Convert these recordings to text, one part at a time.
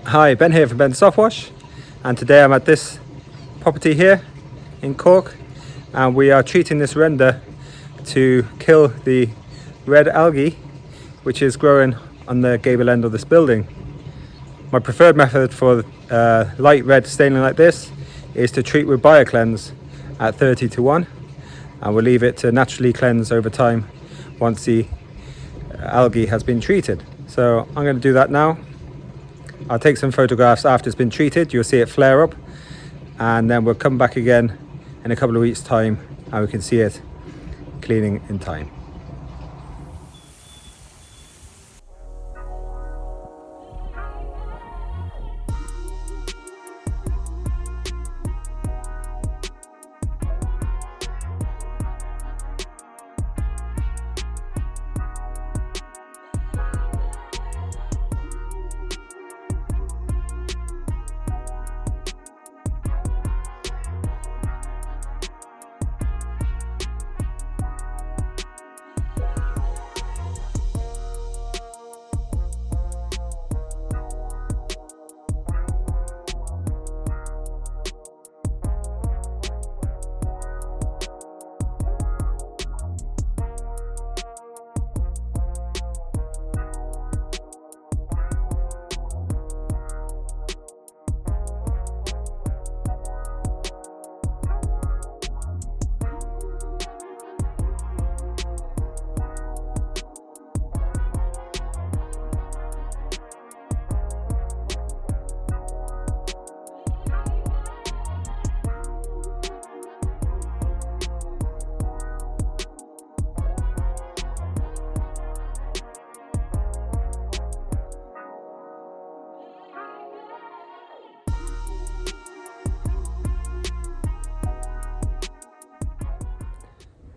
Hi, Ben here from Benz Softwash, and today I'm at this property here in Cork, and we are treating this render to kill the red algae which is growing on the gable end of this building. My preferred method for light red staining like this is to treat with Bio Cleanze at 30:1, and we'll leave it to naturally cleanse over time once the algae has been treated. So I'm going to do that now. I'll take some photographs after it's been treated. You'll see it flare up, and then we'll come back again in a couple of weeks time and we can see it cleaning in time.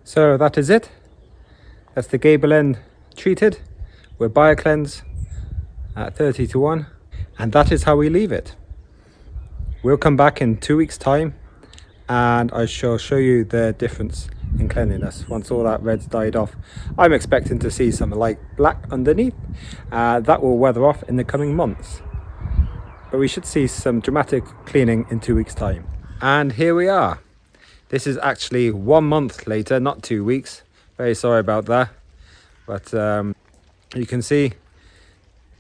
So that is it. That's the gable end treated with Bio Cleanze at 30:1, and that is how we leave it. We'll come back in 2 weeks time and I shall show you the difference in cleanliness once all that red's died off. I'm expecting to see some like black underneath. That will weather off in the coming months, but we should see some dramatic cleaning in 2 weeks time. And here we are. This is actually 1 month later, not 2 weeks. Very sorry about that. But you can see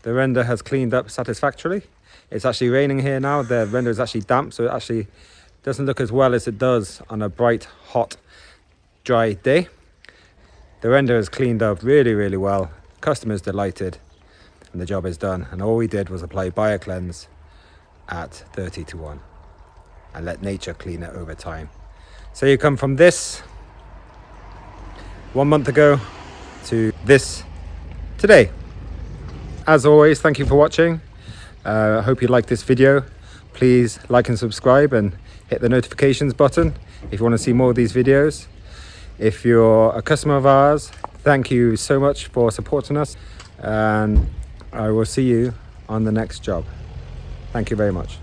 the render has cleaned up satisfactorily. It's actually raining here now. The render is actually damp, so it actually doesn't look as well as it does on a bright, hot, dry day. The render has cleaned up really, really well. Customer's delighted and the job is done. And all we did was apply Bio Cleanze at 30:1 and let nature clean it over time. So you come from this 1 month ago to this today. As always, thank you for watching. I hope you liked this video. Please like and subscribe and hit the notifications button if you want to see more of these videos. If you're a customer of ours, thank you so much for supporting us, and I will see you on the next job. Thank you very much.